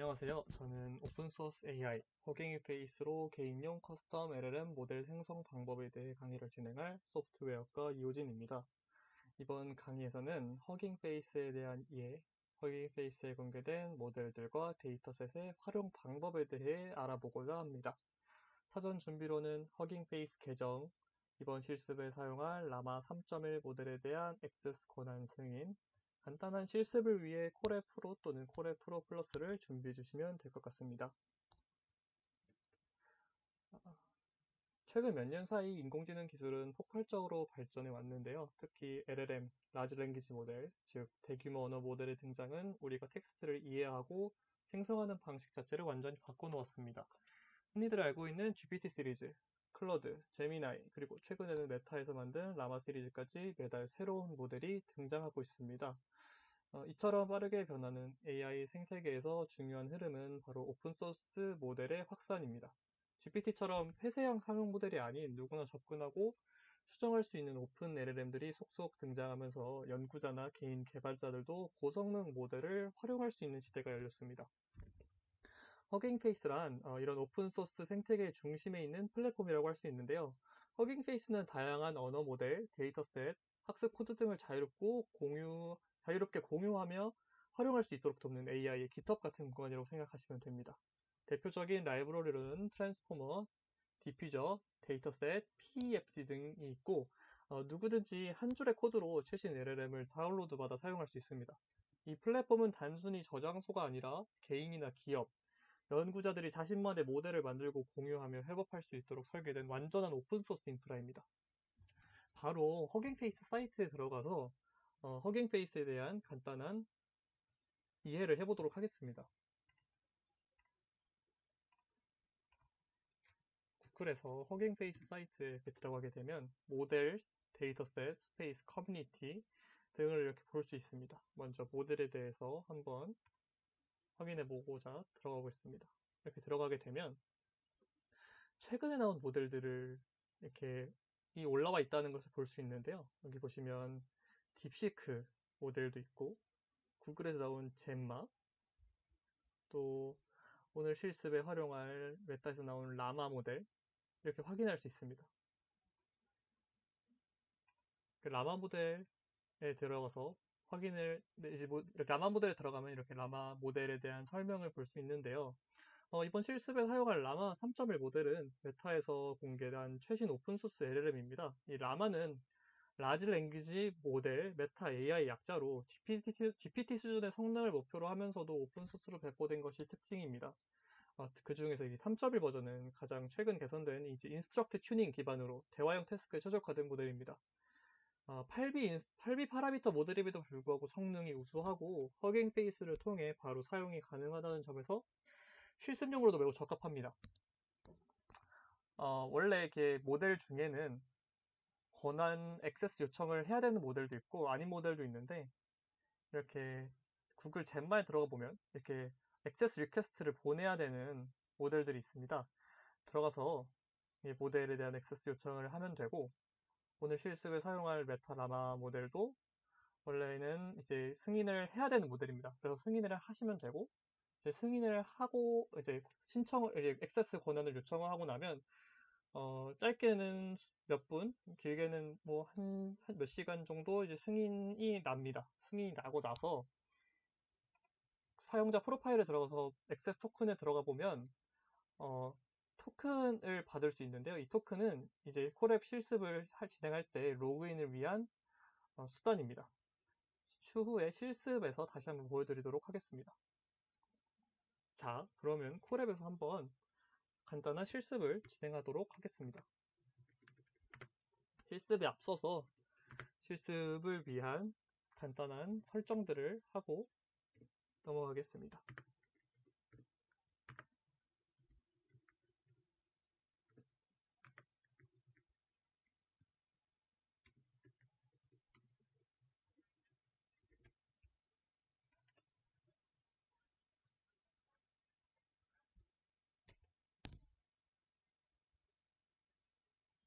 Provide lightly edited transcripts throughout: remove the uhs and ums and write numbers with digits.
안녕하세요. 저는 오픈소스 AI, 허깅이 페이스로 개인용 커스텀 LLM 모델 생성 방법에 대해 강의를 진행할 소프트웨어과 이호진입니다. 이번 강의에서는 허깅 페이스에 대한 이해, 허깅 페이스에 공개된 모델들과 데이터셋의 활용 방법에 대해 알아보고자 합니다. 사전 준비로는 허깅 페이스 계정, 이번 실습에 사용할 라마 3.1 모델에 대한 액세스 권한 승인, 간단한 실습을 위해 콜앱 프로 또는 콜앱 프로 플러스를 준비해 주시면 될 것 같습니다. 최근 몇 년 사이 인공지능 기술은 폭발적으로 발전해 왔는데요. 특히 LLM, 라지 랭귀지 모델, 즉 대규모 언어 모델의 등장은 우리가 텍스트를 이해하고 생성하는 방식 자체를 완전히 바꿔놓았습니다. 흔히들 알고 있는 GPT 시리즈, 클로드, 제미나이, 그리고 최근에는 메타에서 만든 라마 시리즈까지 매달 새로운 모델이 등장하고 있습니다. 이처럼 빠르게 변하는 AI 생태계에서 중요한 흐름은 바로 오픈소스 모델의 확산입니다. GPT처럼 폐쇄형 상용 모델이 아닌 누구나 접근하고 수정할 수 있는 오픈 LLM들이 속속 등장하면서 연구자나 개인 개발자들도 고성능 모델을 활용할 수 있는 시대가 열렸습니다. 허깅페이스란 이런 오픈소스 생태계 중심에 있는 플랫폼이라고 할 수 있는데요. 허깅페이스는 다양한 언어 모델, 데이터셋, 학습 코드 등을 자유롭게 공유하며 활용할 수 있도록 돕는 AI의 GitHub 같은 공간이라고 생각하시면 됩니다. 대표적인 라이브러리로는 트랜스포머, 디퓨저, 데이터셋, PEFD 등이 있고 누구든지 한 줄의 코드로 최신 LLM을 다운로드 받아 사용할 수 있습니다. 이 플랫폼은 단순히 저장소가 아니라 개인이나 기업, 연구자들이 자신만의 모델을 만들고 공유하며 협업할 수 있도록 설계된 완전한 오픈소스 인프라입니다. 바로 허깅페이스 사이트에 들어가서 허깅페이스에 대한 간단한 이해를 해보도록 하겠습니다. 구글에서 허깅페이스 사이트에 들어가게 되면 모델, 데이터셋, 스페이스, 커뮤니티 등을 이렇게 볼 수 있습니다. 먼저 모델에 대해서 한번 확인해 보고자 들어가 보겠습니다. 이렇게 들어가게 되면 최근에 나온 모델들을 이렇게 올라와 있다는 것을 볼 수 있는데요. 여기 보시면 딥시크 모델도 있고 구글에서 나온 젬마, 또 오늘 실습에 활용할 메타에서 나온 라마 모델 이렇게 확인할 수 있습니다. 그 라마 모델에 들어가서 라마 모델에 들어가면 이렇게 라마 모델에 대한 설명을 볼 수 있는데요. 이번 실습에 사용할 라마 3.1 모델은 메타에서 공개한 최신 오픈소스 LLM입니다. 이 라마는 라지 랭귀지 모델 메타 AI 약자로 GPT 수준의 성능을 목표로 하면서도 오픈소스로 배포된 것이 특징입니다. 그 중에서 이 3.1 버전은 가장 최근 개선된 이제 인스트럭트 튜닝 기반으로 대화형 태스크에 최적화된 모델입니다. 8B 파라미터 모델임에도 불구하고 성능이 우수하고 허깅 페이스를 통해 바로 사용이 가능하다는 점에서 실습용으로도 매우 적합합니다. 원래 이렇게 모델 중에는 권한 액세스 요청을 해야 되는 모델도 있고 아닌 모델도 있는데 이렇게 구글 젠마에 들어가 보면 이렇게 액세스 리퀘스트를 보내야 되는 모델들이 있습니다. 들어가서 이 모델에 대한 액세스 요청을 하면 되고 오늘 실습에 사용할 메타라마 모델도 원래는 이제 승인을 해야 되는 모델입니다. 그래서 승인을 하시면 되고 이제 승인을 하고 이제 액세스 권한을 요청을 하고 나면 짧게는 몇 분, 길게는 뭐 한 몇 시간 정도 이제 승인이 납니다. 승인이 나고 나서 사용자 프로파일에 들어가서 액세스 토큰에 들어가 보면 토큰을 받을 수 있는데요. 이 토큰은 이제 콜앱 실습을 진행할 때 로그인을 위한 수단입니다. 추후에 실습에서 다시 한번 보여드리도록 하겠습니다. 자, 그러면 콜앱에서 한번 간단한 실습을 진행하도록 하겠습니다. 실습에 앞서서 실습을 위한 간단한 설정들을 하고 넘어가겠습니다.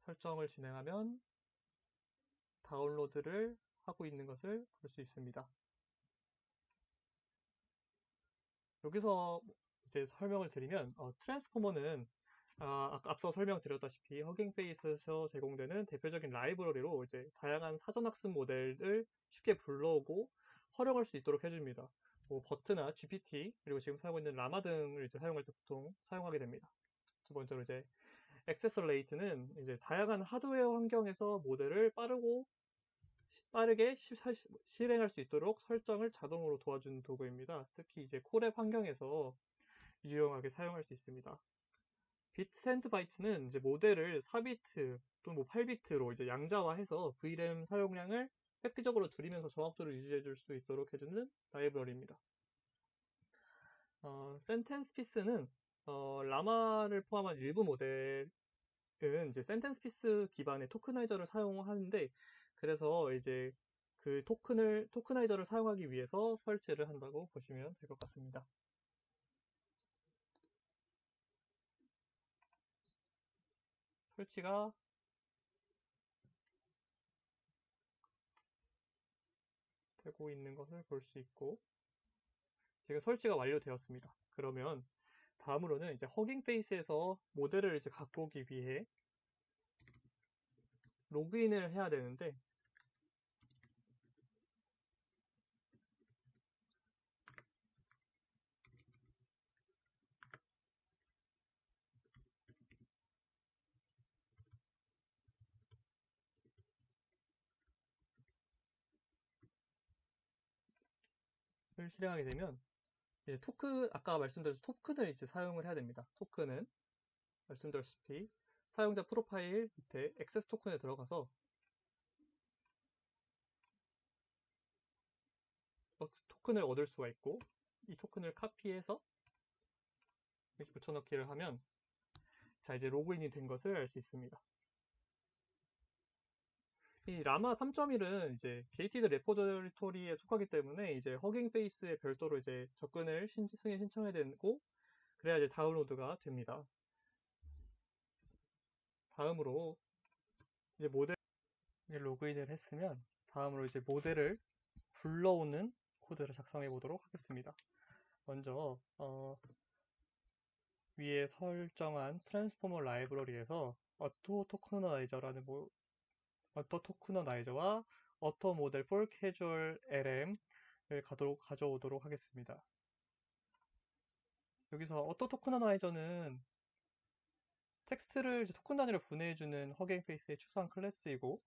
설정을 진행하면 다운로드를 하고 있는 것을 볼 수 있습니다. 여기서 이제 설명을 드리면 트랜스포머는 앞서 설명드렸다시피 허깅 페이스에서 제공되는 대표적인 라이브러리로 이제 다양한 사전학습 모델을 쉽게 불러오고 활용할 수 있도록 해줍니다. 뭐 버트나 GPT 그리고 지금 사용하고 있는 라마 등을 이제 사용할 때 보통 사용하게 됩니다. 두 번째로 이제 엑세서레이트는 이제 다양한 하드웨어 환경에서 모델을 빠르게 실행할 수 있도록 설정을 자동으로 도와주는 도구입니다. 특히 이제 콜앱 환경에서 유용하게 사용할 수 있습니다. 빗샌드바이트는 이제 모델을 4비트 또는 뭐 8비트로 이제 양자화해서 VRAM 사용량을 획기적으로 줄이면서 정확도를 유지해 줄 수 있도록 해주는 라이브러리입니다. 센텐스피스는 라마를 포함한 일부 모델은 이제 센텐스피스 기반의 토크나이저를 사용하는데 그래서 이제 그 토크나이저를 사용하기 위해서 설치를 한다고 보시면 될 것 같습니다. 설치가 되고 있는 것을 볼 수 있고 지금 설치가 완료되었습니다. 그러면 다음으로는 이제 허깅 페이스에서 모델을 이제 갖고 오기 위해 로그인을 해야 되는데 실행하게 되면 이제 아까 말씀드린 토큰을 이제 사용을 해야 됩니다. 토큰은 말씀드렸다시피 사용자 프로파일 밑에 액세스 토큰에 들어가서 토큰을 얻을 수가 있고 이 토큰을 카피해서 이렇게 붙여넣기를 하면 자 이제 로그인이 된 것을 알 수 있습니다. 이 라마 3.1은 이제 게이티드 레포지토리에 속하기 때문에 이제 허깅 페이스에 별도로 이제 접근을 승인 신청해야 되고 그래야 이제 다운로드가 됩니다. 다음으로 이제 모델 로그인을 했으면 다음으로 이제 모델을 불러오는 코드를 작성해 보도록 하겠습니다. 먼저 위에 설정한 트랜스포머 라이브러리에서 어토 토크너나이저와 어토 모델 폴 캐주얼 LM을 가져오도록 하겠습니다. 여기서 어토 토크너나이저는 텍스트를 토큰 단위로 분해해주는 허깅 페이스의 추상 클래스이고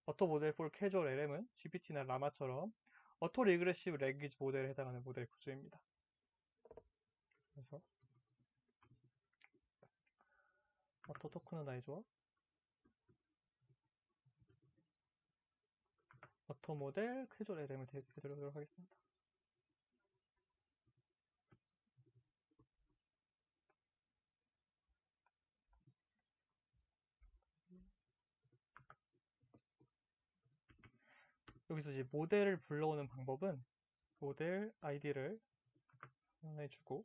어토 모델 폴 캐주얼 LM은 GPT나 라마처럼 어토 리그레시브 랭귀지 모델에 해당하는 모델 구조입니다. 그래서 어토 토크너나이저와 어토 모델 캐주얼 LM을 대표드리도록 하겠습니다. 여기서 이제 모델을 불러오는 방법은 모델 아이디를 해주고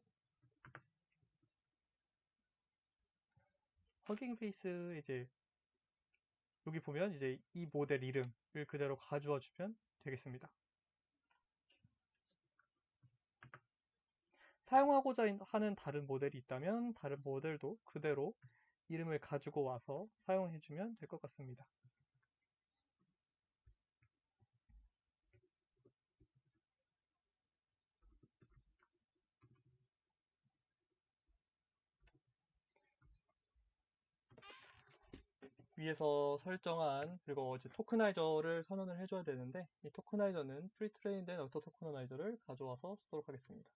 허깅 페이스 이제 여기 보면 이제 이 모델 이름을 그대로 가져와 주면 되겠습니다. 사용하고자 하는 다른 모델이 있다면 다른 모델도 그대로 이름을 가지고 와서 사용해 주면 될 것 같습니다. 위에서 설정한 그리고 이제 토크나이저를 선언을 해줘야 되는데 이 토크나이저는 프리트레인된 어토 토크나이저를 가져와서 쓰도록 하겠습니다.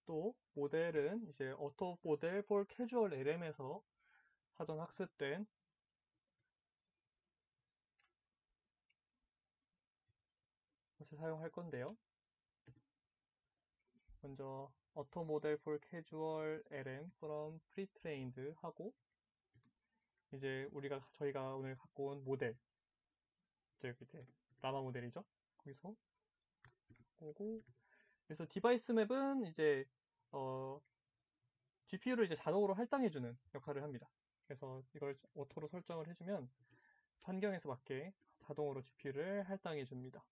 또 모델은 이제 어토 모델 폴 캐주얼 LM에서 사전 학습된 것을 사용할 건데요. 먼저 어토 모델 폴 캐주얼 LM from pre-trained 하고 이제 저희가 오늘 갖고 온 모델, 이제 라마 모델이죠. 거기서 오고, 그래서 디바이스 맵은 이제 GPU를 이제 자동으로 할당해주는 역할을 합니다. 그래서 이걸 오토로 설정을 해주면 환경에서 맞게 자동으로 GPU를 할당해 줍니다.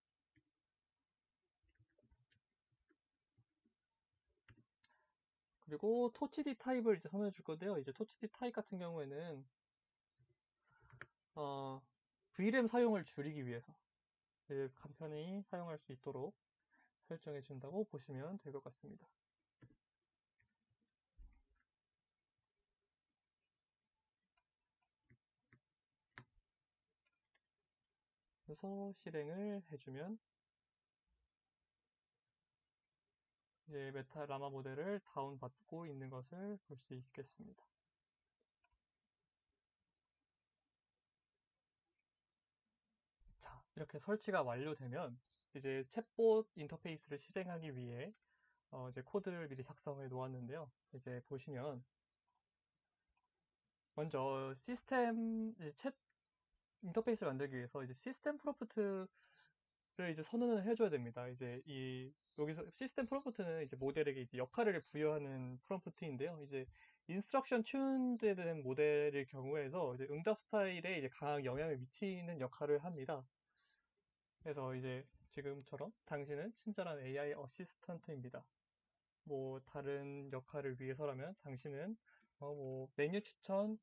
그리고 토치디 타입을 이제 선언해 줄 건데요. 이제 토치디 타입 같은 경우에는 VRAM 사용을 줄이기 위해서 간편히 사용할 수 있도록 설정해 준다고 보시면 될 것 같습니다. 그래서 실행을 해주면 이제 메타 라마 모델을 다운받고 있는 것을 볼 수 있겠습니다. 자, 이렇게 설치가 완료되면 이제 챗봇 인터페이스를 실행하기 위해 이제 코드를 미리 작성해 놓았는데요. 이제 보시면 먼저 시스템 챗 인터페이스를 만들기 위해서 이제 시스템 프롬프트를 이제 선언을 해줘야 됩니다. 이제 여기서 시스템 프롬프트는 이제 모델에게 이제 역할을 부여하는 프롬프트인데요. 이제 인스트럭션 튠드된 모델일 경우에서 이제 응답 스타일에 이제 강한 영향을 미치는 역할을 합니다. 그래서 이제 지금처럼 당신은 친절한 AI 어시스턴트입니다. 뭐 다른 역할을 위해서라면 당신은 뭐 메뉴 추천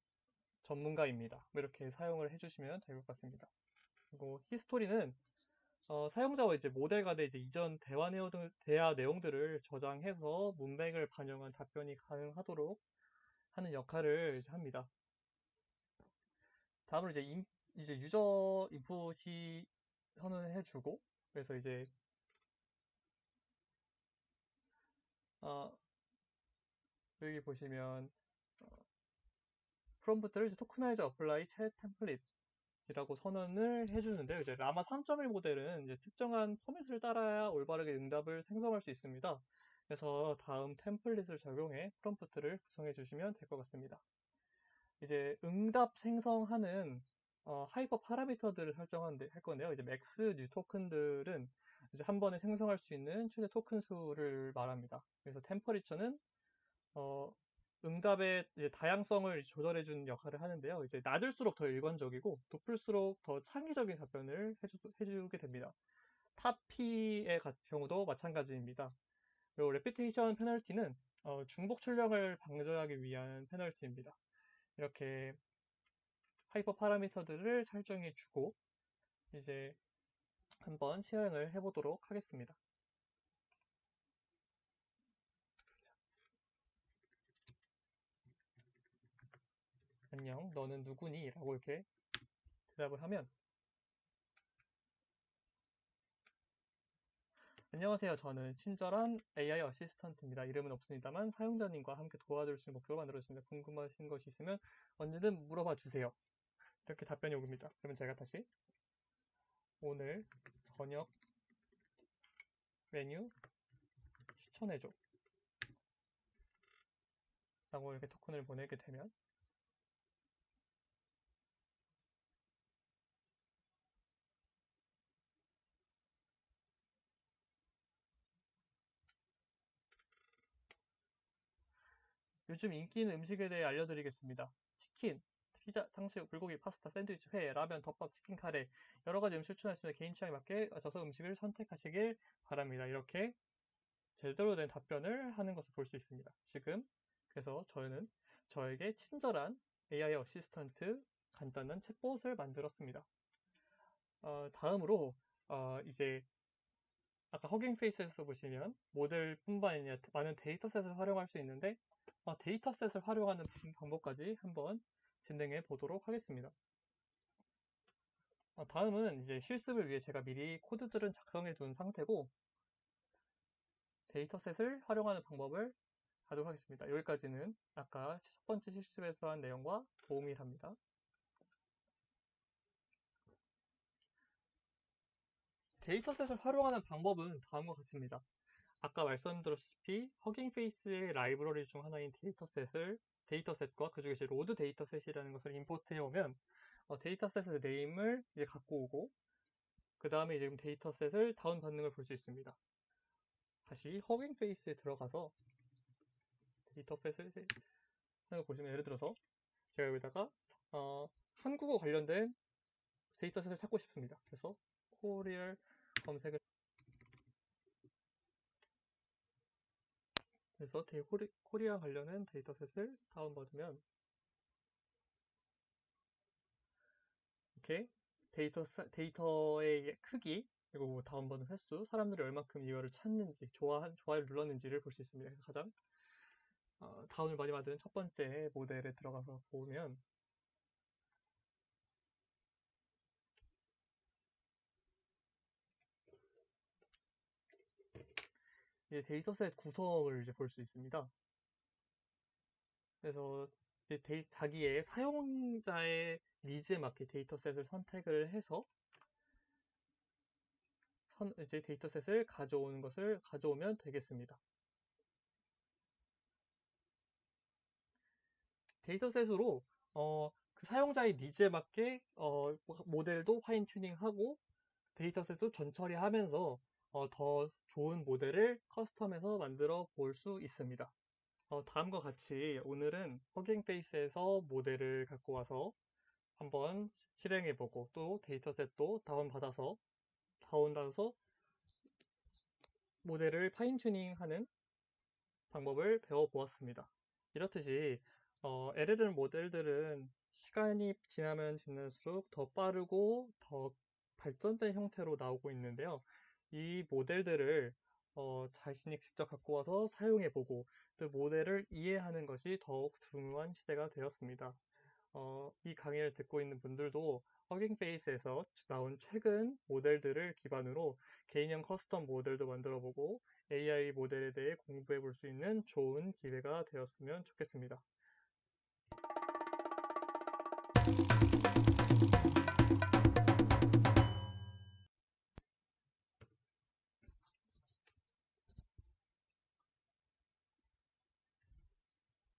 전문가입니다. 뭐 이렇게 사용을 해주시면 될 것 같습니다. 그리고 히스토리는 사용자와 이제 모델 간의 이제 이전 대화 내용들을 저장해서 문맥을 반영한 답변이 가능하도록 하는 역할을 이제 합니다. 다음으로 이제 유저 인풋이 선언을 해주고, 그래서 이제 여기 보시면 프롬프트를 토크나이즈 어플라이 챗 템플릿이라고 선언을 해주는데요. 이제 라마 3.1 모델은 이제 특정한 포맷을 따라야 올바르게 응답을 생성할 수 있습니다. 그래서 다음 템플릿을 적용해 프롬프트를 구성해 주시면 될 것 같습니다. 이제 응답 생성하는 하이퍼 파라미터들을 설정할 건데요. 이제 맥스 뉴 토큰들은 이제 한 번에 생성할 수 있는 최대 토큰 수를 말합니다. 그래서 템퍼리처는 응답의 이제 다양성을 조절해주는 역할을 하는데요. 이제 낮을수록 더 일관적이고 높을수록 더 창의적인 답변을 해주게 됩니다. 탑P의 경우도 마찬가지입니다. 그리고 레피테이션 페널티는 중복 출력을 방지하기 위한 페널티입니다. 이렇게 하이퍼 파라미터들을 설정해 주고 이제 한번 시행을 해보도록 하겠습니다. 안녕, 너는 누구니? 라고 이렇게 대답을 하면 안녕하세요. 저는 친절한 AI 어시스턴트입니다. 이름은 없습니다만 사용자님과 함께 도와줄 수 있는 목표가 만들어졌습니다. 궁금하신 것이 있으면 언제든 물어봐 주세요. 이렇게 답변이 옵니다. 그러면 제가 다시 오늘 저녁 메뉴 추천해줘 라고 이렇게 토큰을 보내게 되면 요즘 인기 있는 음식에 대해 알려드리겠습니다. 치킨, 피자, 탕수육, 불고기, 파스타, 샌드위치, 회, 라면, 덮밥, 치킨 카레 여러 가지 음식을 추천하시면 개인 취향에 맞게 맞춰서 음식을 선택하시길 바랍니다. 이렇게 제대로 된 답변을 하는 것을 볼 수 있습니다. 지금 그래서 저희는 저에게 친절한 AI 어시스턴트 간단한 챗봇을 만들었습니다. 다음으로 이제 아까 허깅 페이스에서 보시면 모델뿐만 아니라 많은 데이터셋을 활용할 수 있는데 데이터셋을 활용하는 방법까지 한번 진행해 보도록 하겠습니다. 다음은 이제 실습을 위해 제가 미리 코드들은 작성해 둔 상태고 데이터셋을 활용하는 방법을 하도록 하겠습니다. 여기까지는 아까 첫 번째 실습에서 한 내용과 동일합니다. 데이터셋을 활용하는 방법은 다음과 같습니다. 아까 말씀드렸다시피 허깅 페이스의 라이브러리 중 하나인 데이터셋과 그 중에 이제 로드 데이터셋이라는 것을 임포트해 오면 데이터셋의 네임을 이제 갖고 오고 그 다음에 이제 데이터셋을 다운받는 걸 볼 수 있습니다. 다시 허깅 페이스에 들어가서 데이터셋을 하는 거 보시면 예를 들어서 제가 여기다가 한국어 관련된 데이터셋을 찾고 싶습니다. 그래서 코리얼 검색을 해서 코리아 관련된 데이터셋을 다운받으면 이렇게 데이터의 크기 그리고 뭐 다운받은 횟수, 사람들이 얼마큼 이거를 찾는지, 좋아요를 눌렀는지를 볼 수 있습니다. 그래서 가장 다운을 많이 받은 첫 번째 모델에 들어가서 보면 이제 데이터셋 구성을 이제 볼 수 있습니다. 그래서 이제 자기의 사용자의 니즈에 맞게 데이터셋을 선택을 해서 이제 데이터셋을 가져오면 되겠습니다. 데이터셋으로 그 사용자의 니즈에 맞게 모델도 파인 튜닝하고 데이터셋도 전처리하면서 더 좋은 모델을 커스텀해서 만들어 볼 수 있습니다. 다음과 같이 오늘은 허깅 페이스에서 모델을 갖고 와서 한번 실행해보고 또 데이터셋도 다운받아서 모델을 파인 튜닝하는 방법을 배워보았습니다. 이렇듯이 LLM 모델들은 시간이 지나면 지날수록 더 빠르고 더 발전된 형태로 나오고 있는데요. 이 모델들을 자신이 직접 갖고 와서 사용해보고 그 모델을 이해하는 것이 더욱 중요한 시대가 되었습니다. 이 강의를 듣고 있는 분들도 허깅페이스에서 나온 최근 모델들을 기반으로 개인형 커스텀 모델도 만들어보고 AI 모델에 대해 공부해 볼 수 있는 좋은 기회가 되었으면 좋겠습니다.